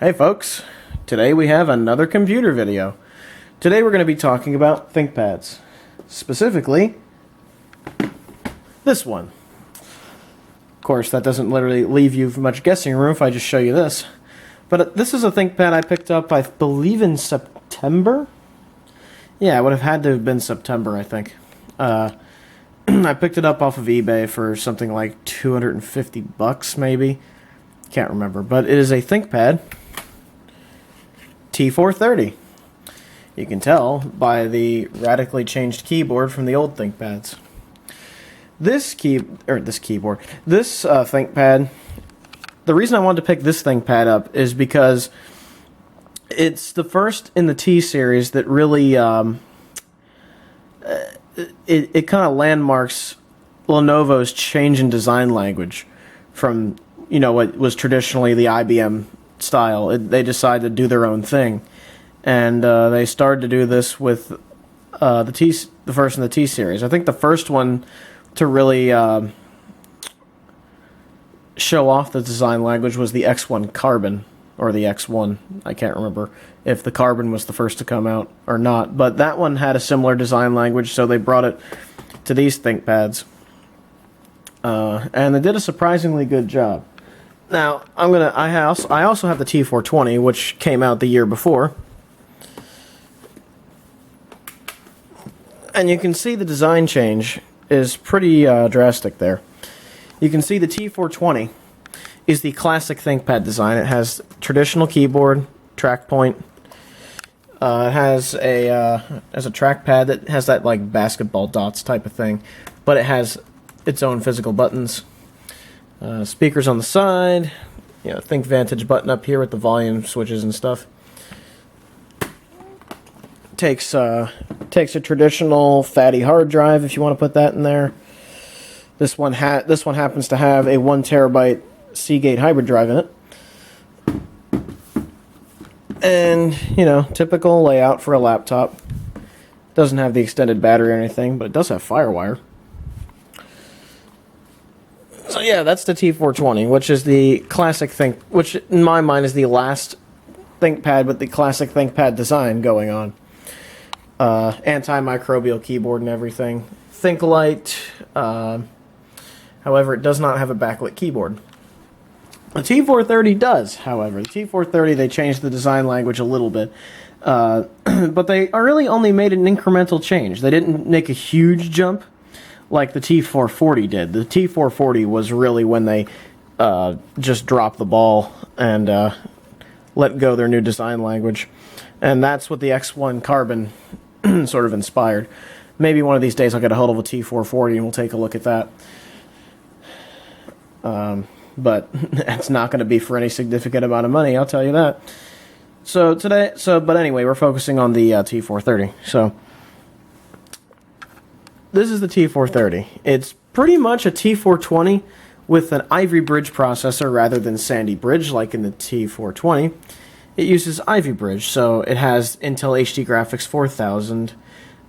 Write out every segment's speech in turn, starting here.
Hey folks, today we have another computer video. Today we're going to be talking about ThinkPads. Specifically, this one. Of course, that doesn't literally leave you much guessing room if I just show you this. But this is a ThinkPad I picked up, I believe, in September? Yeah, it would have had to have been September, I think. I picked it up off of eBay for something like 250 bucks, maybe. Can't remember, but it is a ThinkPad T430. You can tell by the radically changed keyboard from the old ThinkPads. This ThinkPad, the reason I wanted to pick this ThinkPad up is because it's the first in the T series that really it kind of landmarks Lenovo's change in design language from, you know, what was traditionally the IBM style. They decided to do their own thing, and they started to do this with the first in the T series. I think the first one to really show off the design language was the X1 Carbon, or the X1. I can't remember if the Carbon was the first to come out or not, but that one had a similar design language, so they brought it to these ThinkPads, and they did a surprisingly good job. Now, I also have the T420, which came out the year before. And you can see the design change is pretty drastic there. You can see the T420 is the classic ThinkPad design. It has traditional keyboard, track point. It has a trackpad that has that like basketball dots type of thing, but it has its own physical buttons. Speakers on the side, you know, Think Vantage button up here with the volume switches and stuff. Takes a traditional fatty hard drive if you want to put that in there. This one happens to have a 1 terabyte Seagate hybrid drive in it. And, you know, typical layout for a laptop. Doesn't have the extended battery or anything, but it does have FireWire. So yeah, that's the T420, which is the classic which in my mind is the last ThinkPad with the classic ThinkPad design going on. Antimicrobial keyboard and everything. ThinkLight. However, it does not have a backlit keyboard. The T430 does, however. The T430, they changed the design language a little bit. But they really only made an incremental change. They didn't make a huge jump like the T440 did. The T440 was really when they just dropped the ball and let go their new design language. And that's what the X1 Carbon sort of inspired. Maybe one of these days I'll get a hold of a T440 and we'll take a look at that. But it's not going to be for any significant amount of money, I'll tell you that. But anyway, we're focusing on the T430. So this is the T430. It's pretty much a T420 with an Ivy Bridge processor rather than Sandy Bridge like in the T420. It uses Ivy Bridge, so it has Intel HD Graphics 4000.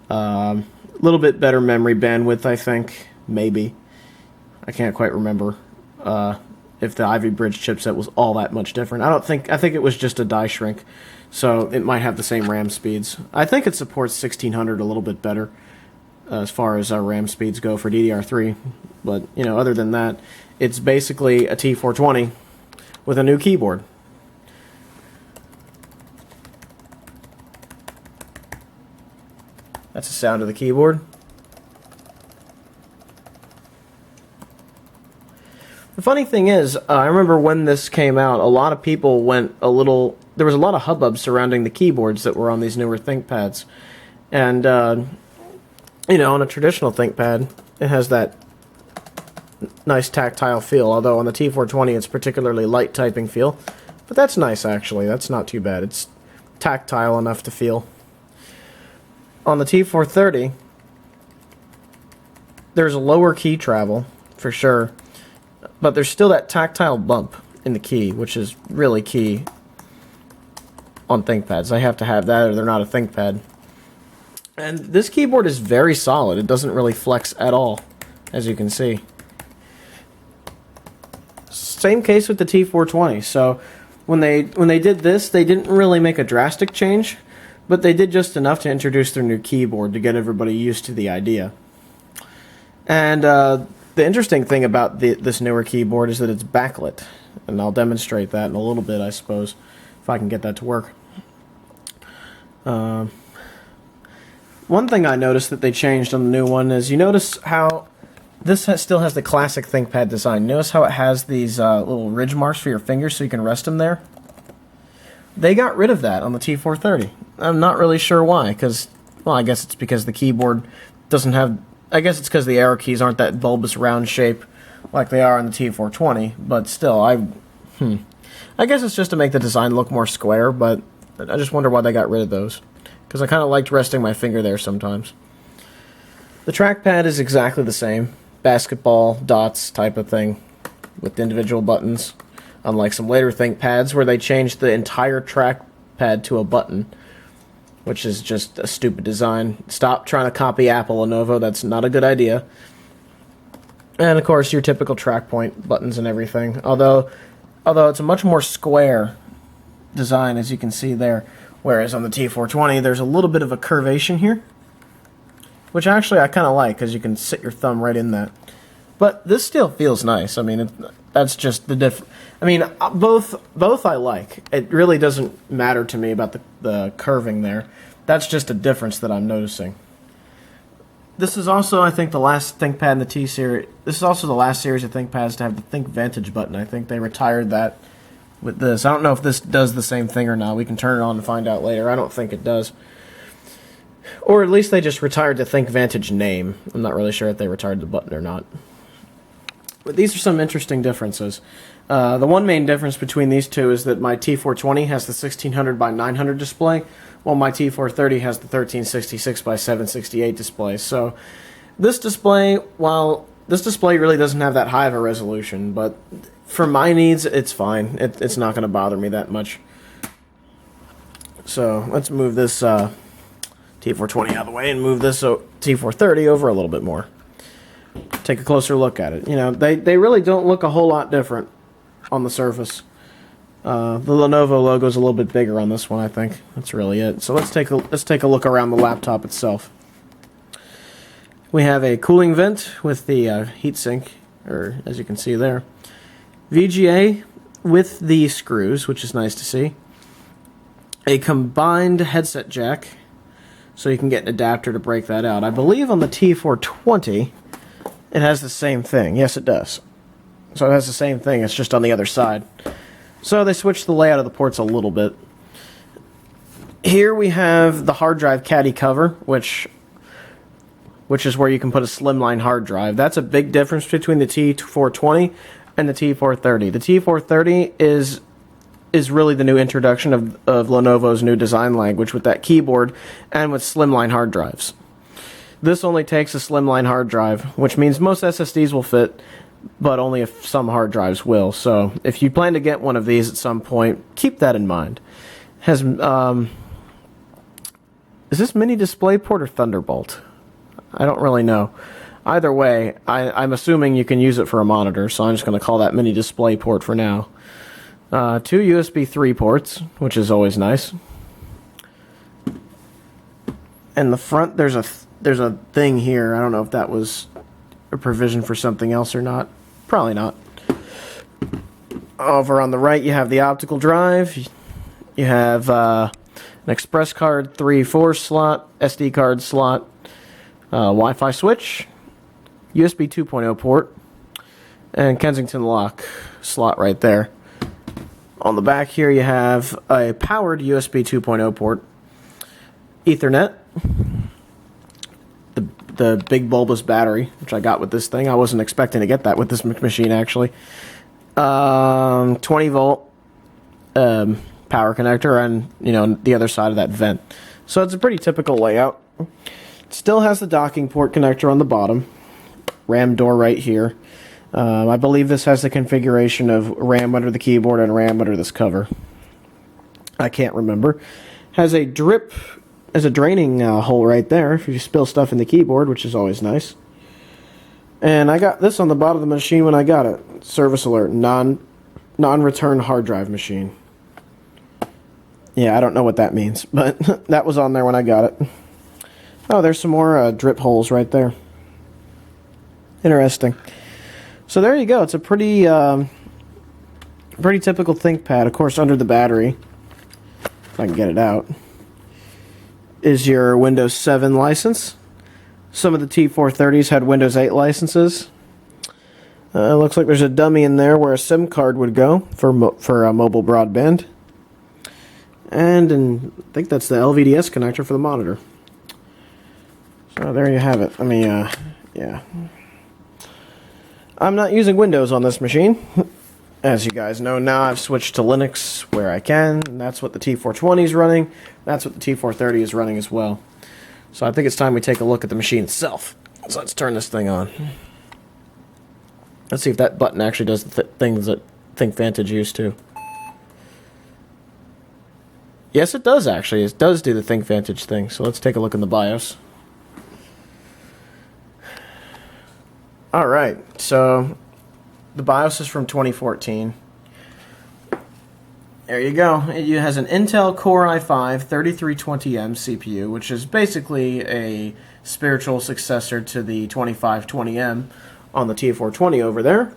A little bit better memory bandwidth, I think. Maybe. I can't quite remember if the Ivy Bridge chipset was all that much different. I think it was just a die shrink, so it might have the same RAM speeds. I think it supports 1600 a little bit better as far as our RAM speeds go for DDR3, but you know, other than that, it's basically a T420 with a new keyboard. That's the sound of the keyboard. The funny thing is, I remember when this came out, a lot of people went a little... There was a lot of hubbub surrounding the keyboards that were on these newer ThinkPads. And, you know, on a traditional ThinkPad, it has that nice tactile feel, although on the T420 it's particularly light typing feel. But that's nice, actually. That's not too bad. It's tactile enough to feel. On the T430, there's a lower key travel, for sure. But there's still that tactile bump in the key, which is really key on ThinkPads. I have to have that or they're not a ThinkPad. And this keyboard is very solid. It doesn't really flex at all, as you can see. Same case with the T420. So when they did this, they didn't really make a drastic change, but they did just enough to introduce their new keyboard to get everybody used to the idea. And the interesting thing about this newer keyboard is that it's backlit, and I'll demonstrate that in a little bit, I suppose, if I can get that to work. One thing I noticed that they changed on the new one is, you notice how this still has the classic ThinkPad design. Notice how it has these little ridge marks for your fingers so you can rest them there? They got rid of that on the T430. I'm not really sure why, because, well, I guess it's because the keyboard doesn't have, I guess it's because the arrow keys aren't that bulbous round shape like they are on the T420, but still, I guess it's just to make the design look more square, but I just wonder why they got rid of those, because I kind of liked resting my finger there sometimes. The trackpad is exactly the same. Basketball, dots type of thing with individual buttons, unlike some later ThinkPads where they changed the entire trackpad to a button, which is just a stupid design. Stop trying to copy Apple, Lenovo. That's not a good idea. And of course your typical track point buttons and everything, although it's a much more square design, as you can see there, whereas on the T420 there's a little bit of a curvation here, which actually I kind of like, because you can sit your thumb right in that. But this still feels nice. I mean, that's just the I mean, both I like. It really doesn't matter to me about the curving there. That's just a difference that I'm noticing. This is also, I think, the last ThinkPad in the T series. This is also the last series of ThinkPads to have the Think Vantage button. I think they retired that with this. I don't know if this does the same thing or not. We can turn it on and find out later. I don't think it does. Or at least they just retired the Think Vantage name. I'm not really sure if they retired the button or not. But these are some interesting differences. The one main difference between these two is that my T420 has the 1600 by 900 display, while my T430 has the 1366 by 768 display. So this display, while this display really doesn't have that high of a resolution, but for my needs, it's fine. It's not going to bother me that much. So let's move this T420 out of the way and move this T430 over a little bit more. Take a closer look at it. You know, they really don't look a whole lot different on the surface. The Lenovo logo is a little bit bigger on this one, I think. That's really it. So let's take a look around the laptop itself. We have a cooling vent with the heatsink, or as you can see there. VGA with the screws, which is nice to see. A combined headset jack, so you can get an adapter to break that out. I believe on the T420 it has the same thing. Yes, it does. So it has the same thing, it's just on the other side. So they switched the layout of the ports a little bit. Here we have the hard drive caddy cover, which is where you can put a slimline hard drive. That's a big difference between the T420 and the T430. The T430 is really the new introduction of Lenovo's new design language with that keyboard and with slimline hard drives. This only takes a slimline hard drive, which means most SSDs will fit, but only if some hard drives will. So if you plan to get one of these at some point, keep that in mind. Is this mini DisplayPort or Thunderbolt? I don't really know. Either way, I'm assuming you can use it for a monitor, so I'm just going to call that mini DisplayPort for now. 2 USB 3 ports, which is always nice. In the front, there's a thing here. I don't know if that was a provision for something else or not. Probably not. Over on the right, you have the optical drive. You have an express card 3.4 slot, SD card slot, Wi-Fi switch, USB 2.0 port, and Kensington lock slot right there. On the back here, you have a powered USB 2.0 port, Ethernet, the big bulbous battery, which I got with this thing. I wasn't expecting to get that with this machine, actually. 20 volt power connector, and the other side of that vent. So it's a pretty typical layout. It still has the docking port connector on the bottom. RAM door right here. I believe this has the configuration of RAM under the keyboard and RAM under this cover. I can't remember. Has a draining hole right there if you spill stuff in the keyboard, which is always nice. And I got this on the bottom of the machine when I got it. Service alert, non-return hard drive machine. Yeah, I don't know what that means, but that was on there when I got it. Oh, there's some more drip holes right there. Interesting. So there you go. It's a pretty typical ThinkPad. Of course, under the battery, if I can get it out, is your Windows 7 license. Some of the T430s had Windows 8 licenses. Looks like there's a dummy in there where a SIM card would go for mobile broadband. And I think that's the LVDS connector for the monitor. So there you have it. I mean, yeah. I'm not using Windows on this machine. As you guys know now, I've switched to Linux where I can. And that's what the T420 is running. That's what the T430 is running as well. So I think it's time we take a look at the machine itself. So let's turn this thing on. Let's see if that button actually does the things that ThinkVantage used to. Yes, it does actually. It does do the ThinkVantage thing. So let's take a look in the BIOS. Alright, so the BIOS is from 2014. There you go. It has an Intel Core i5 3320M CPU, which is basically a spiritual successor to the 2520M on the T420 over there.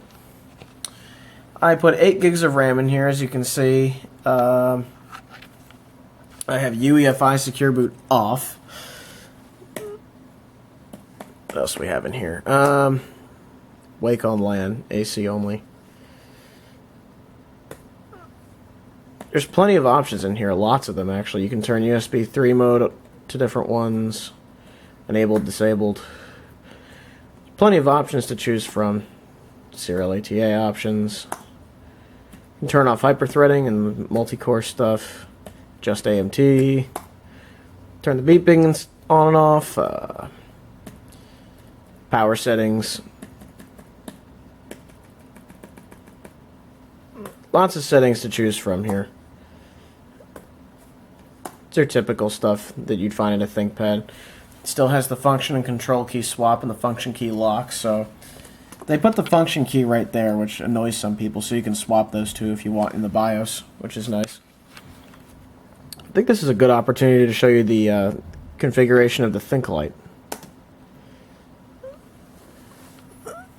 I put 8 gigs of RAM in here, as you can see. I have UEFI Secure Boot off. What else do we have in here? Wake on LAN, AC only. There's plenty of options in here, lots of them actually. You can turn USB 3 mode to different ones, enabled, disabled. Plenty of options to choose from. Serial ATA options. You can turn off hyperthreading and multi-core stuff. Just AMT. Turn the beeping on and off. Power settings. Lots of settings to choose from here. It's your typical stuff that you'd find in a ThinkPad. It still has the function and control key swap and the function key lock, so they put the function key right there, which annoys some people, so you can swap those two if you want in the BIOS, which is nice. I think this is a good opportunity to show you the configuration of the ThinkLight.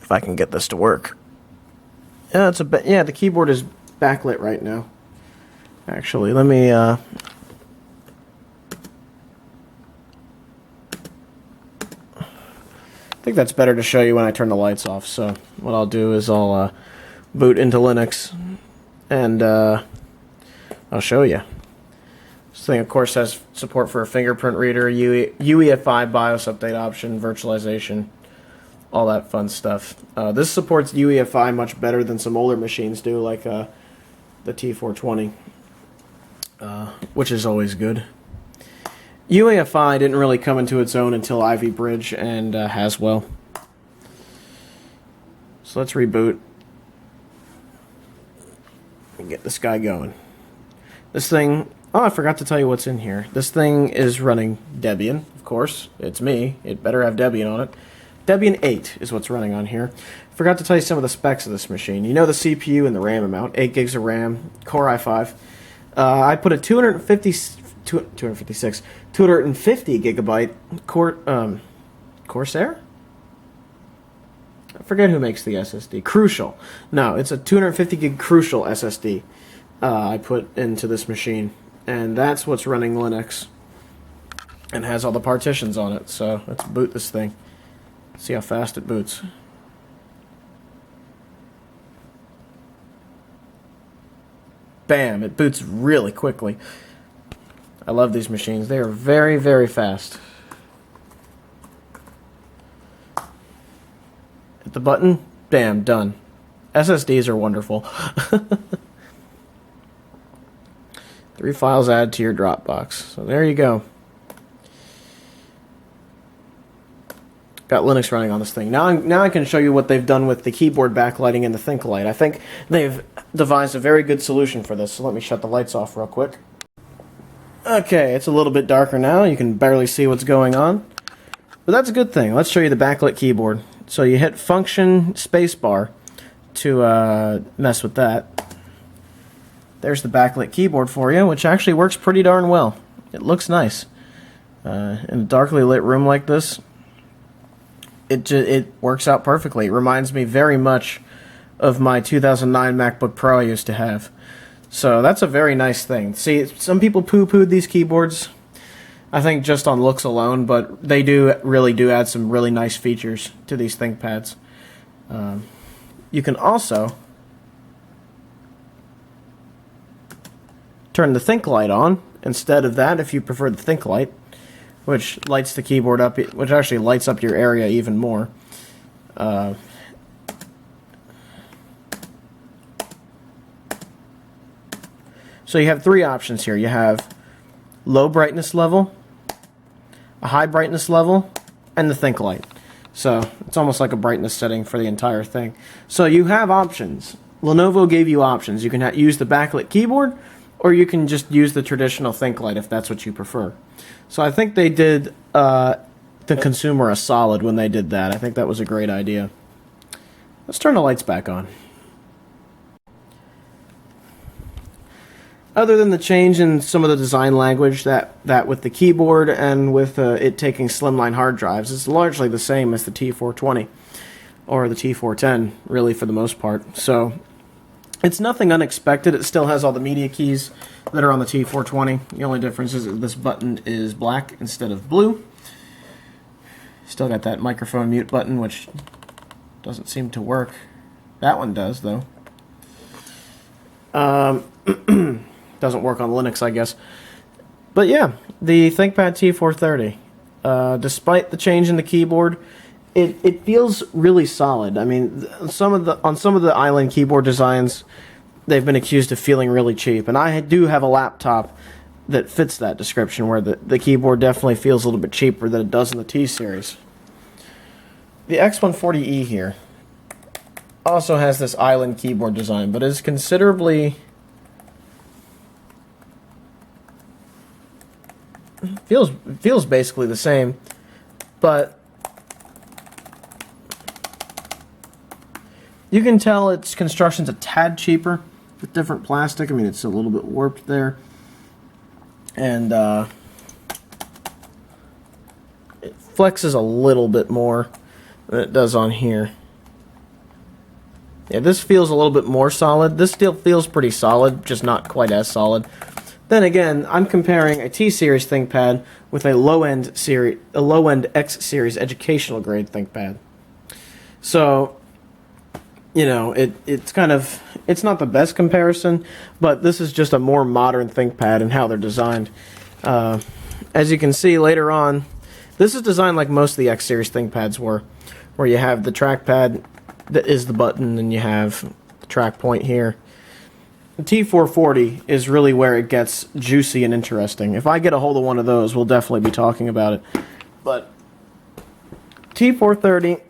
If I can get this to work. Yeah, the keyboard is backlit right now. Actually, let me I think that's better to show you when I turn the lights off. So what I'll do is I'll boot into Linux and I'll show you. This thing of course has support for a fingerprint reader, UEFI BIOS update option, virtualization, all that fun stuff. This supports UEFI much better than some older machines do, like the T420, which is always good. UEFI didn't really come into its own until Ivy Bridge and Haswell. So let's reboot and get this guy going. This thing, oh, I forgot to tell you what's in here. This thing is running Debian, of course. It's me. It better have Debian on it. Debian 8 is what's running on here. Forgot to tell you some of the specs of this machine. You know the CPU and the RAM amount. 8 gigs of RAM, Core i5. I put a 250 gigabyte Corsair? I forget who makes the SSD. Crucial. No, it's a 250 gig Crucial SSD I put into this machine. And that's what's running Linux. And has all the partitions on it. So let's boot this thing. See how fast it boots. Bam! It boots really quickly. I love these machines. They are very, very fast. Hit the button. Bam! Done. SSDs are wonderful. 3 files added to your Dropbox. So there you go. Got Linux running on this thing. Now I can show you what they've done with the keyboard backlighting and the ThinkLight. I think they've devised a very good solution for this. So let me shut the lights off real quick. Okay, it's a little bit darker now. You can barely see what's going on. But that's a good thing. Let's show you the backlit keyboard. So you hit Function spacebar to mess with that. there's the backlit keyboard for you, which actually works pretty darn well. It looks nice. In a darkly lit room like this, it works out perfectly. It reminds me very much of my 2009 MacBook Pro I used to have. So that's a very nice thing. See, some people poo-pooed these keyboards, I think just on looks alone, but they really do add some really nice features to these ThinkPads. You can also turn the Think light on instead of that if you prefer the Think light, which lights the keyboard up, which actually lights up your area even more. So you have three options here. You have low brightness level, a high brightness level, and the Think light. So it's almost like a brightness setting for the entire thing. So you have options. Lenovo gave you options. You can use the backlit keyboard, or you can just use the traditional Think light if that's what you prefer. So I think they did the consumer a solid when they did that. I think that was a great idea. Let's turn the lights back on. Other than the change in some of the design language, that with the keyboard and with it taking slimline hard drives, it's largely the same as the T420 or the T410, really, for the most part. So it's nothing unexpected. It still has all the media keys that are on the T420. The only difference is that this button is black instead of blue. Still got that microphone mute button, which doesn't seem to work. That one does, though. Doesn't work on Linux, I guess. But yeah, the Thinkpad T430. Despite the change in the keyboard, it feels really solid. I mean, on some of the Island keyboard designs, they've been accused of feeling really cheap, and I do have a laptop that fits that description, where the keyboard definitely feels a little bit cheaper than it does in the T-series. The X140E here also has this Island keyboard design, but is considerably feels basically the same, but you can tell its construction's a tad cheaper with different plastic. I mean, it's a little bit warped there, and it flexes a little bit more than it does on here. Yeah, this feels a little bit more solid. This still feels pretty solid, just not quite as solid. Then again, I'm comparing a T-series ThinkPad with a low-end X series educational grade ThinkPad. So, you know, it's not the best comparison, but this is just a more modern ThinkPad in how they're designed. As you can see later on, this is designed like most of the X series ThinkPads were, where you have the trackpad that is the button, and you have the track point here. The T440 is really where it gets juicy and interesting. If I get a hold of one of those, we'll definitely be talking about it. But T430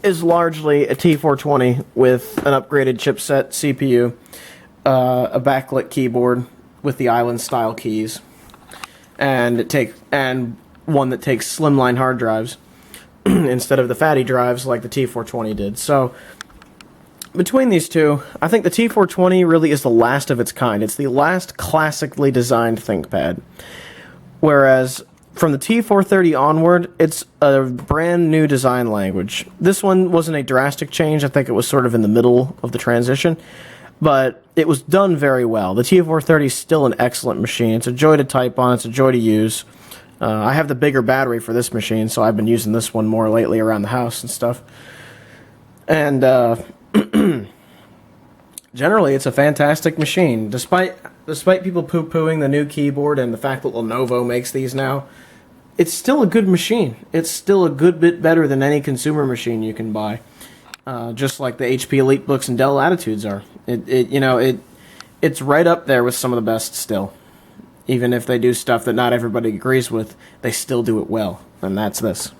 is largely a T420 with an upgraded chipset, CPU, a backlit keyboard with the Island style keys, and one that takes slimline hard drives instead of the fatty drives like the T420 did. So between these two, I think the T420 really is the last of its kind. It's the last classically designed ThinkPad. Whereas from the T430 onward, it's a brand new design language. This one wasn't a drastic change. I think it was sort of in the middle of the transition. But it was done very well. The T430 is still an excellent machine. It's a joy to type on. It's a joy to use. I have the bigger battery for this machine, so I've been using this one more lately around the house and stuff. And generally, it's a fantastic machine. Despite people poo-pooing the new keyboard and the fact that Lenovo makes these now, it's still a good machine. It's still a good bit better than any consumer machine you can buy. Just like the HP EliteBooks and Dell Latitudes are. It's right up there with some of the best still. Even if they do stuff that not everybody agrees with, they still do it well, and that's this.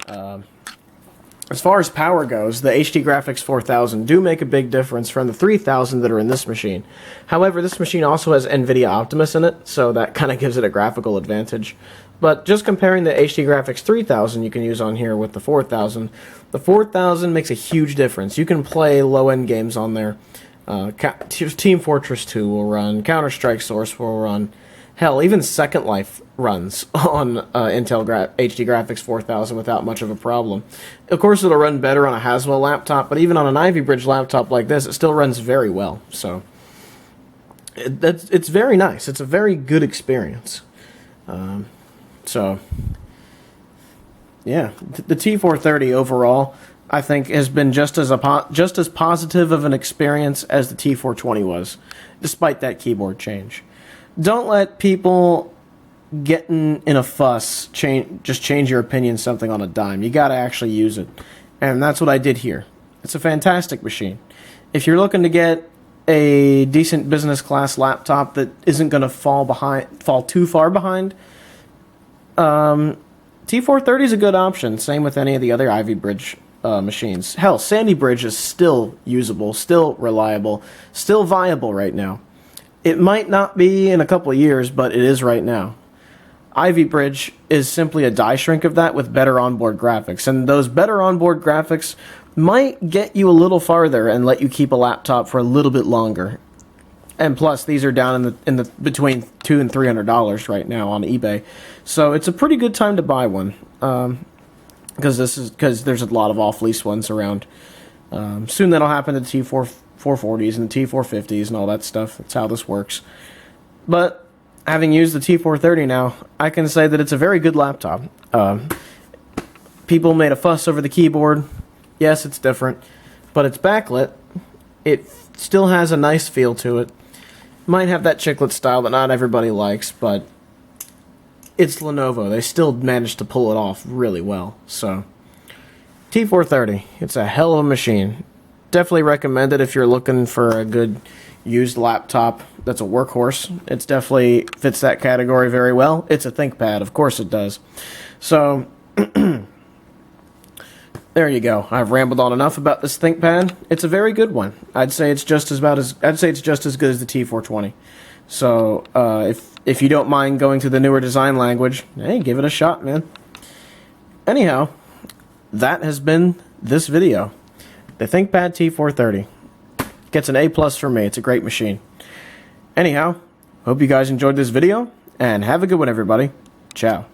As far as power goes, the HD Graphics 4000 do make a big difference from the 3000 that are in this machine. However, this machine also has NVIDIA Optimus in it, so that kind of gives it a graphical advantage. But just comparing the HD Graphics 3000 you can use on here with the 4000 makes a huge difference. You can play low-end games on there Team Fortress 2 will run, Counter-Strike Source will run, hell, even Second Life runs on Intel HD Graphics 4000 without much of a problem. Of course, it'll run better on a Haswell laptop, but even on an Ivy Bridge laptop like this, it still runs very well. So it's very nice. It's a very good experience. So yeah, the T430 overall, I think, has been just as positive of an experience as the T420 was, despite that keyboard change. Don't let people get in a fuss, just change your opinion something on a dime. You got to actually use it, and that's what I did here. It's a fantastic machine. If you're looking to get a decent business class laptop that isn't going to fall too far behind, T430 is a good option. Same with any of the other Ivy Bridge machines. Hell, Sandy Bridge is still usable, still reliable, still viable right now. It might not be in a couple of years, but it is right now. Ivy Bridge is simply a die shrink of that with better onboard graphics, and those better onboard graphics might get you a little farther and let you keep a laptop for a little bit longer. And plus, these are down in the between $200 and $300 right now on eBay, so it's a pretty good time to buy one. Because there's a lot of off-lease ones around. Soon that'll happen to the T440s and the T450s and all that stuff. That's how this works. But having used the T430 now, I can say that it's a very good laptop. People made a fuss over the keyboard. Yes, it's different, but it's backlit. It still has a nice feel to it. Might have that chiclet style that not everybody likes, but it's Lenovo. They still managed to pull it off really well. So, T430, it's a hell of a machine. Definitely recommend it if you're looking for a good used laptop that's a workhorse. It definitely fits that category very well. It's a ThinkPad, of course it does. So, there you go. I've rambled on enough about this ThinkPad. It's a very good one. I'd say it's just as good as the T420. So, if you don't mind going to the newer design language, hey, give it a shot, man. Anyhow, that has been this video. The ThinkPad T430 gets an A+ for me. It's a great machine. Anyhow, hope you guys enjoyed this video, and have a good one, everybody. Ciao.